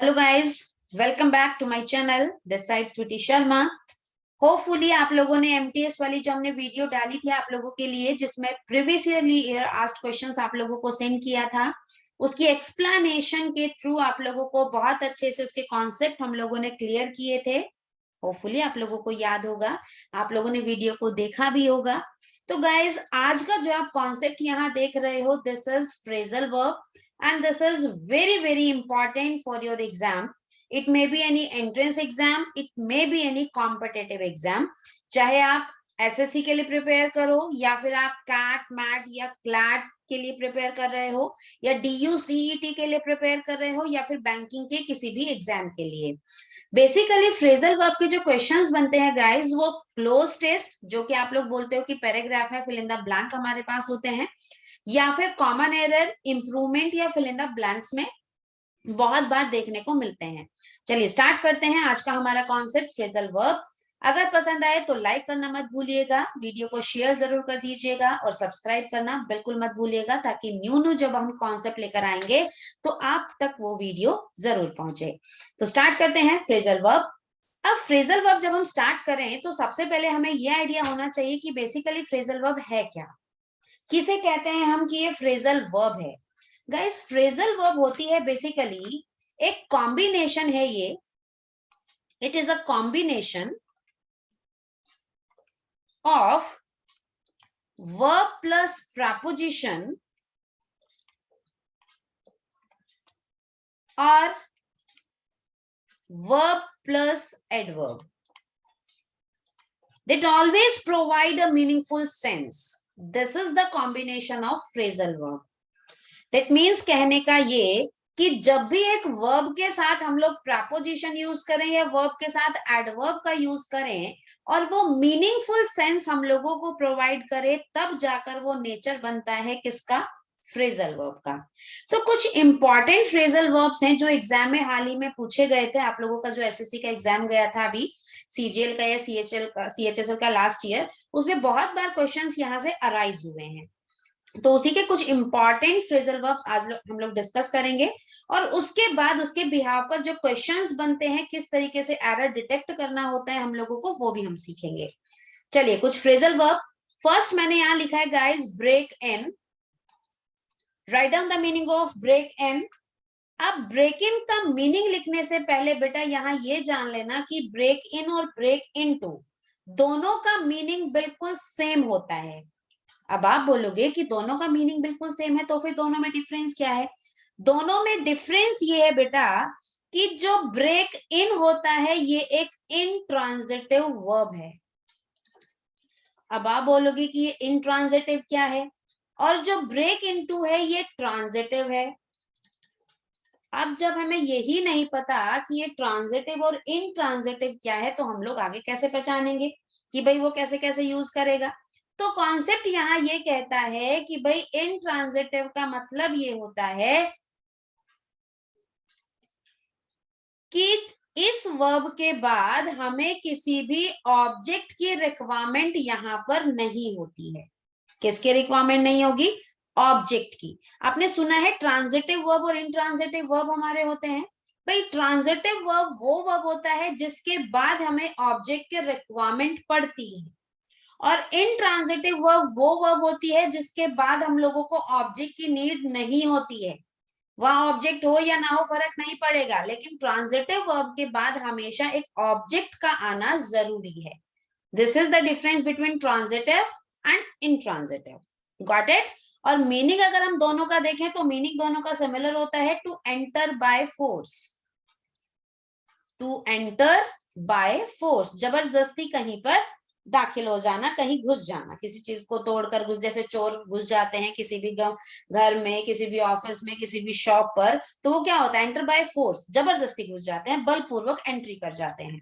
Hello guys, welcome back to my channel. This side Sweety Sharma. Hopefully आप लोगों ने MTS वाली जो हमने वीडियो डाली थी आप लोगों के लिए, जिसमें प्रीवियसली ईयर आस्क्ड क्वेश्चंस आप लोगों को सेंड किया था, उसकी एक्सप्लेनेशन के थ्रू आप लोगों को बहुत अच्छे से उसके कॉन्सेप्ट हम लोगों ने क्लियर किए थे। होपफुली आप लोगों को याद होगा, आप लोगों ने वीडियो को देखा भी होगा। तो गाइज, आज का जो आप कॉन्सेप्ट यहाँ देख रहे हो, this is phrasal verb and this is very important for your exam. It may be any entrance exam, it may be any competitive exam. चाहे आप एसएससी के लिए प्रिपेयर करो या फिर आप कैट मैट या क्लैट के लिए प्रिपेयर कर रहे हो या डीयूसीईटी के लिए प्रिपेयर कर रहे हो या फिर बैंकिंग के किसी भी एग्जाम के लिए। बेसिकली फ्रेजल वर्ब के जो क्वेश्चंस बनते हैं गाइस, वो क्लोज टेस्ट, जो कि आप लोग बोलते हो कि पैराग्राफ में फिल इन द ब्लैंक हमारे पास होते हैं, या फिर कॉमन एरर, इंप्रूवमेंट या फिल इन द ब्लैंक्स में बहुत बार देखने को मिलते हैं। चलिए स्टार्ट करते हैं आज का हमारा कॉन्सेप्ट फ्रेजल वर्ब। अगर पसंद आए तो लाइक करना मत भूलिएगा, वीडियो को शेयर जरूर कर दीजिएगा और सब्सक्राइब करना बिल्कुल मत भूलिएगा, ताकि न्यू जब हम कॉन्सेप्ट लेकर आएंगे तो आप तक वो वीडियो जरूर पहुंचे। तो स्टार्ट करते हैं फ्रेजल वर्ब। अब फ्रेजल वर्ब जब हम स्टार्ट करें तो सबसे पहले हमें यह आइडिया होना चाहिए कि बेसिकली फ्रेजल वर्ब है क्या, किसे कहते हैं हम कि ये फ्रेजल वर्ब है। गाइस, फ्रेजल वर्ब होती है बेसिकली एक कॉम्बिनेशन है ये, it is a combination of verb plus preposition और verb plus adverb that always provide a meaningful sense. This is the combination of phrasal verb. That means कहने का ये कि जब भी एक वर्ब के साथ हम लोग प्रपोजिशन यूज करें या वर्ब के साथ एडवर्ब का यूज करें और वो मीनिंगफुल सेंस हम लोगों को प्रोवाइड करे, तब जाकर वो नेचर बनता है किसका, फ्रेजल वर्ब का। तो कुछ इंपॉर्टेंट फ्रेजल वर्ब्स हैं जो एग्जाम में हाल ही में पूछे गए थे। आप लोगों का जो एसएससी का एग्जाम गया था अभी, सीजीएल का या सीएचएसएल का लास्ट ईयर, उसमें बहुत बार क्वेश्चंस यहाँ से अराइज हुए हैं। तो उसी के कुछ इंपॉर्टेंट फ्रेजल वर्ब्स आज हम लोग डिस्कस करेंगे और उसके बाद उसके बिहाव पर जो क्वेश्चंस बनते हैं, किस तरीके से एरर डिटेक्ट करना होता है हम लोगों को, वो भी हम सीखेंगे। चलिए कुछ फ्रेजल वर्ब। फर्स्ट मैंने यहां लिखा है guys, break in. Write down the meaning of break in. अब ब्रेक इन का मीनिंग लिखने से पहले बेटा यहाँ ये जान लेना कि ब्रेक इन और ब्रेक इनटू दोनों का मीनिंग बिल्कुल सेम होता है। अब आप बोलोगे कि दोनों का मीनिंग बिल्कुल सेम है, तो फिर दोनों में डिफरेंस क्या है? दोनों में डिफरेंस ये है बेटा कि जो ब्रेक इन होता है ये एक इंट्रांजिटिव वर्ब है। अब आप बोलोगे कि ये इंट्रांजिटिव क्या है, और जो ब्रेक इनटू है ये ट्रांजिटिव है। अब जब हमें यही नहीं पता कि ये ट्रांजिटिव और इनट्रांजिटिव क्या है, तो हम लोग आगे कैसे पहचानेंगे कि भाई वो कैसे कैसे यूज करेगा? तो कॉन्सेप्ट यहाँ ये कहता है कि भाई इनट्रांजिटिव का मतलब ये होता है कि इस वर्ब के बाद हमें किसी भी ऑब्जेक्ट की रिक्वायरमेंट यहां पर नहीं होती है। किसकी रिक्वायरमेंट नहीं होगी? ऑब्जेक्ट की। आपने सुना है ट्रांजिटिव वर्ब और इनट्रांजिटिव वर्ब हमारे होते हैं। भाई ट्रांजिटिव वर्ब वो वर्ब होता है जिसके बाद हमें ऑब्जेक्ट की रिक्वायरमेंट पड़ती है, और इनट्रांजिटिव वर्ब वो वर्ब होती है जिसके बाद हम लोगों को ऑब्जेक्ट की नीड नहीं होती है। वहां ऑब्जेक्ट हो या ना हो फर्क नहीं पड़ेगा, लेकिन ट्रांजिटिव वर्ब के बाद हमेशा एक ऑब्जेक्ट का आना जरूरी है। This is the difference between transitive and intransitive. Got it? और मीनिंग अगर हम दोनों का देखें तो मीनिंग दोनों का सिमिलर होता है, to enter by force. To enter by force, जबरदस्ती कहीं पर दाखिल हो जाना, कहीं घुस जाना, किसी चीज को तोड़कर घुस, जैसे चोर घुस जाते हैं किसी भी घर में, किसी भी ऑफिस में, किसी भी शॉप पर, तो वो क्या होता है? एंटर बाय फोर्स, जबरदस्ती घुस जाते हैं, बलपूर्वक एंट्री कर जाते हैं।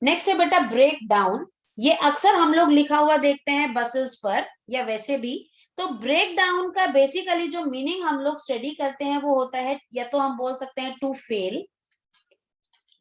नेक्स्ट है बेटा ब्रेक डाउन। ये अक्सर हम लोग लिखा हुआ देखते हैं बसेस पर या वैसे भी। तो ब्रेक डाउन का बेसिकली जो मीनिंग हम लोग स्टडी करते हैं वो होता है, या तो हम बोल सकते हैं टू फेल,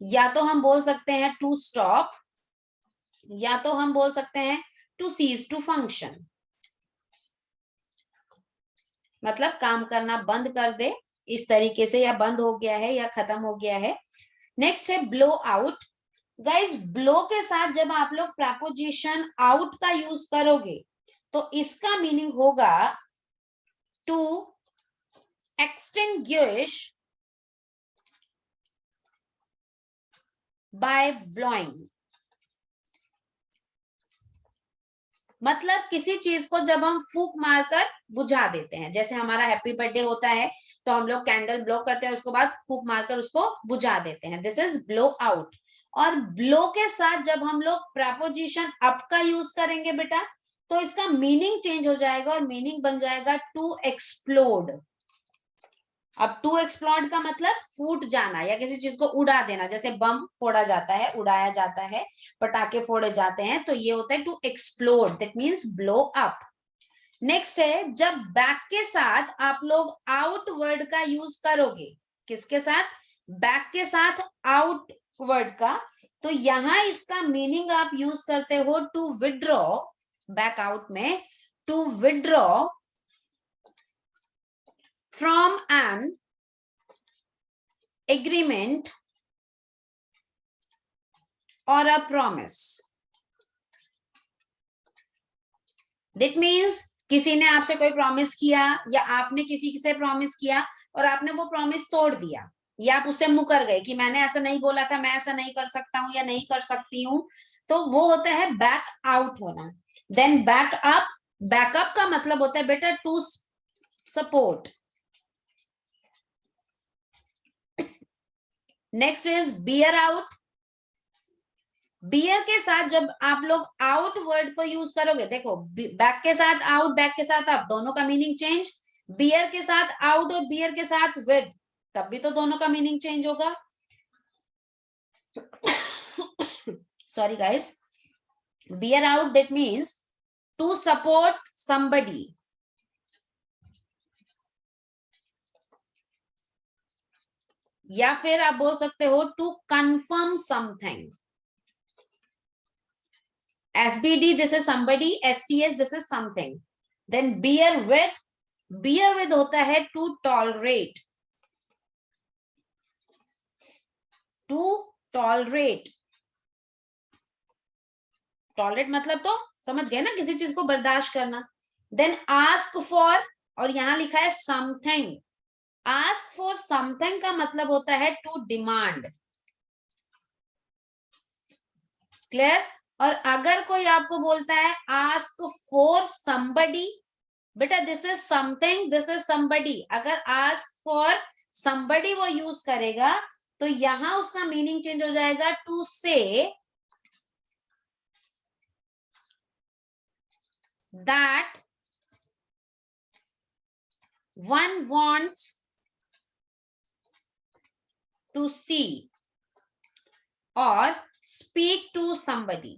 या तो हम बोल सकते हैं टू स्टॉप, या तो हम बोल सकते हैं टू सीज टू फंक्शन। मतलब काम करना बंद कर दे इस तरीके से, या बंद हो गया है या खत्म हो गया है। नेक्स्ट है ब्लो आउट। गाइस ब्लो के साथ जब आप लोग प्रपोजिशन आउट का यूज करोगे तो इसका मीनिंग होगा टू एक्सटिंग्विश बाय ब्लोइंग। मतलब किसी चीज को जब हम फूंक मारकर बुझा देते हैं, जैसे हमारा हैप्पी बर्थडे होता है तो हम लोग कैंडल ब्लो करते हैं, उसके बाद फूंक मारकर उसको बुझा देते हैं, दिस इज ब्लो आउट। और ब्लो के साथ जब हम लोग प्रपोजिशन अप का यूज करेंगे बेटा, तो इसका मीनिंग चेंज हो जाएगा और मीनिंग बन जाएगा टू एक्सप्लोड। अब टू एक्सप्लोड का मतलब फूट जाना या किसी चीज को उड़ा देना, जैसे बम फोड़ा जाता है, उड़ाया जाता है, पटाखे फोड़े जाते हैं, तो ये होता है to explode, that means blow up. Next है जब बैक के साथ आप लोग आउट वर्ड का यूज करोगे, किसके साथ? बैक के साथ आउट वर्ड का, तो यहां इसका मीनिंग आप यूज करते हो टू विड्रॉ, बैक आउट में to withdraw from an agreement or a promise. That means किसी ने आपसे कोई प्रॉमिस किया या आपने किसी से प्रॉमिस किया और आपने वो प्रॉमिस तोड़ दिया, या आप उससे मुकर गए कि मैंने ऐसा नहीं बोला था, मैं ऐसा नहीं कर सकता हूं या नहीं कर सकती हूं, तो वो होता है बैक आउट होना। देन बैक अप, बैकअप का मतलब होता है बेटा to support. Next is bear out. Bear के साथ जब आप लोग आउट वर्ड को यूज करोगे, देखो बैक के साथ आउट, बैक के साथ अप, दोनों का मीनिंग चेंज। बियर के साथ आउट और बियर के साथ विद, तब भी तो दोनों का मीनिंग चेंज होगा। Sorry guys, bear out that means to support somebody, या फिर आप बोल सकते हो to confirm something. SBD, this is somebody, STS, this is something. Then bear with होता है to tolerate, to tolerate, tolerate मतलब तो समझ गए ना, किसी चीज को बर्दाश्त करना। Then ask for, और यहां लिखा है something, ask for something का मतलब होता है to demand, क्लियर? और अगर कोई आपको बोलता है ask for somebody, बेटा this is something, this is somebody, अगर ask for somebody वो यूज करेगा तो यहां उसका मीनिंग चेंज हो जाएगा to say that one wants to see or speak to somebody.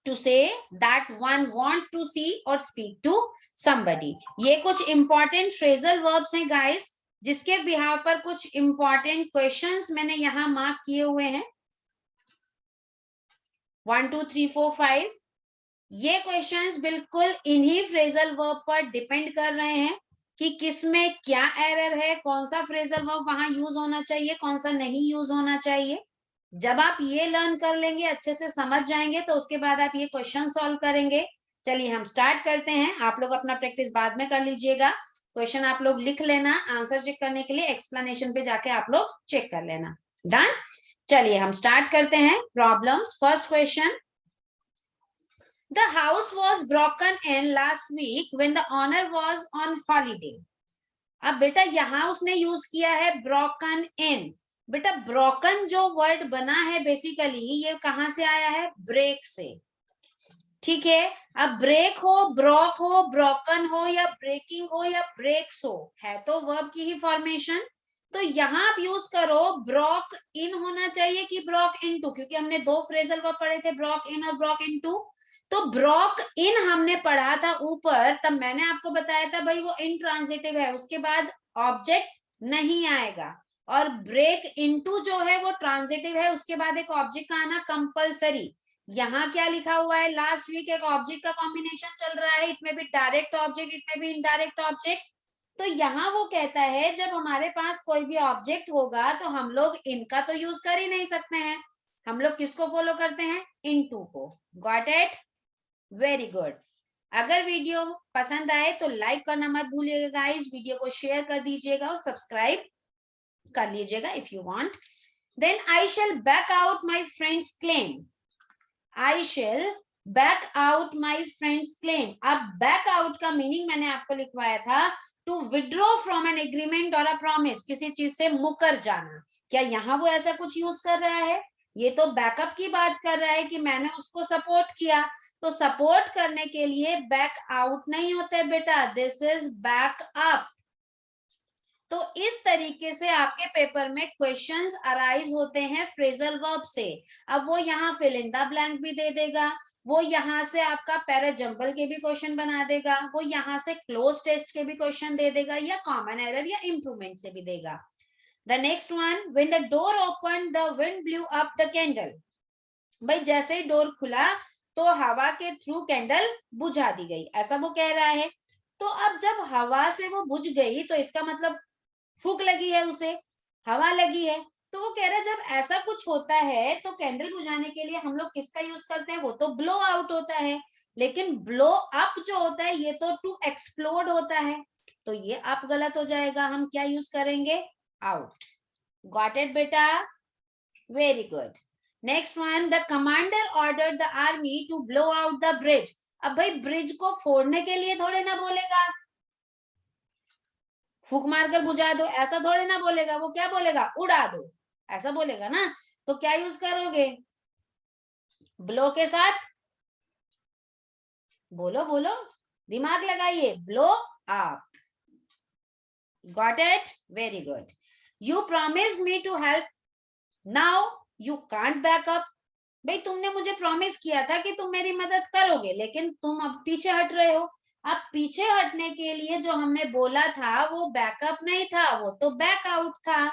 To say that one wants to see or speak to somebody. ये कुछ इंपॉर्टेंट फ्रेजल वर्ब्स हैं गाइस, जिसके बिहाव पर कुछ इंपॉर्टेंट क्वेश्चंस मैंने यहां मार्क किए हुए हैं, 1 2 3 4 5। ये क्वेश्चंस बिल्कुल इन्हीं फ्रेजल वर्ब पर डिपेंड कर रहे हैं कि किसमें क्या एरर है, कौन सा फ्रेजल वर्ब वहां यूज होना चाहिए, कौन सा नहीं यूज होना चाहिए। जब आप ये लर्न कर लेंगे, अच्छे से समझ जाएंगे, तो उसके बाद आप ये क्वेश्चन सॉल्व करेंगे। चलिए हम स्टार्ट करते हैं, आप लोग अपना प्रैक्टिस बाद में कर लीजिएगा। क्वेश्चन आप लोग लिख लेना, आंसर चेक करने के लिए एक्सप्लेनेशन पे जाके आप लोग चेक कर लेना। डन, चलिए हम स्टार्ट करते हैं problems. First question, the house was broken in last week when the owner was on holiday. अब बेटा यहां उसने यूज किया है broken in। बेटा ब्रोकन जो वर्ड बना है बेसिकली ये कहां से आया है? ब्रेक से, ठीक है। अब ब्रेक हो, ब्रोक हो, ब्रोकन हो, या ब्रेकिंग हो, या ब्रेक्स हो, है तो वर्ब की ही फॉर्मेशन। तो यहां आप यूज करो ब्रोक इन होना चाहिए कि ब्रोक इनटू, क्योंकि हमने दो फ्रेजल वर्ब पढ़े थे, ब्रोक इन और ब्रोक इनटू। तो ब्रोक इन हमने पढ़ा था ऊपर, तब मैंने आपको बताया था भाई वो इंट्रांजिटिव है, उसके बाद ऑब्जेक्ट नहीं आएगा। और ब्रेक इनटू जो है वो ट्रांजिटिव है, उसके बाद एक ऑब्जेक्ट का आना कंपलसरी। यहाँ क्या लिखा हुआ है, लास्ट वीक एक ऑब्जेक्ट का कॉम्बिनेशन चल रहा है, इट में भी डायरेक्ट ऑब्जेक्ट, इट में भी इनडायरेक्ट ऑब्जेक्ट। तो यहाँ वो कहता है जब हमारे पास कोई भी ऑब्जेक्ट होगा तो हम लोग इनका तो यूज कर ही नहीं सकते हैं, हम लोग किसको फॉलो करते हैं, इनटू को। Got it, very good. अगर वीडियो पसंद आए तो लाइक करना मत भूलिएगा गाइस, वीडियो को शेयर कर दीजिएगा और सब्सक्राइब कर लीजिएगा if you want. Then I shall back out my friends claim, I shall back out my friends claim. अब बैक आउट का मीनिंग मैंने आपको लिखवाया था, to withdraw from an agreement और अ प्रॉमिस, किसी चीज से मुकर जाना। क्या यहाँ वो ऐसा कुछ यूज कर रहा है, ये तो बैकअप की बात कर रहा है कि मैंने उसको सपोर्ट किया, तो सपोर्ट करने के लिए बैक आउट नहीं होते बेटा, दिस इज बैक अप। तो इस तरीके से आपके पेपर में क्वेश्चंस अराइज होते हैं फ्रेजल वर्ब से। अब वो यहाँ फिल इन द ब्लैंक भी दे देगा, वो यहाँ से आपका पैरा जंबल के भी क्वेश्चन बना देगा, वो यहाँ से क्लोज टेस्ट के भी क्वेश्चन दे देगा, या कॉमन एरर या इंप्रूवमेंट से भी देगा। The next one, when the door open the wind blew up the candle. भाई जैसे ही डोर खुला तो हवा के थ्रू कैंडल बुझा दी गई, ऐसा वो कह रहा है। तो अब जब हवा से वो बुझ गई तो इसका मतलब फूंक लगी है, उसे हवा लगी है। तो वो कह रहा है जब ऐसा कुछ होता है तो कैंडल बुझाने के लिए हम लोग किसका यूज करते हैं, वो तो ब्लो आउट होता है। लेकिन ब्लो अप जो होता है ये तो टू एक्सप्लोड होता है, तो ये अप गलत हो जाएगा, हम क्या यूज करेंगे, आउट। गॉट इट बेटा, very good. Next one, the commander order the army to blow out the bridge. अब भाई ब्रिज को फोड़ने के लिए थोड़े ना बोलेगा, फूक मारकर बुझा दो ऐसा थोड़े ना बोलेगा, वो क्या बोलेगा, उड़ा दो, ऐसा बोलेगा ना। तो क्या यूज करोगे, ब्लो के साथ, बोलो बोलो, दिमाग लगाइए, blow up. Got it, very good. You promised me to help, now you can't back up. भाई तुमने मुझे प्रॉमिस किया था कि तुम मेरी मदद करोगे, लेकिन तुम अब पीछे हट रहे हो। अब पीछे हटने के लिए जो हमने बोला था वो बैकअप नहीं था, वो तो बैकआउट था।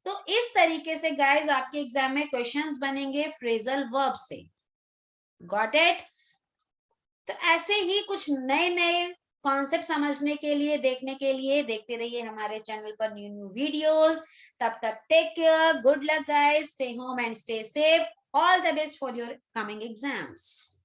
तो इस तरीके से गाइस आपके एग्जाम में क्वेश्चंस बनेंगे फ्रेजल वर्ब से। Got it. तो ऐसे ही कुछ नए नए कॉन्सेप्ट समझने के लिए, देखने के लिए देखते रहिए हमारे चैनल पर न्यू न्यू वीडियोस। तब तक take care, good luck guys, stay home and stay safe, all the best for your coming exams.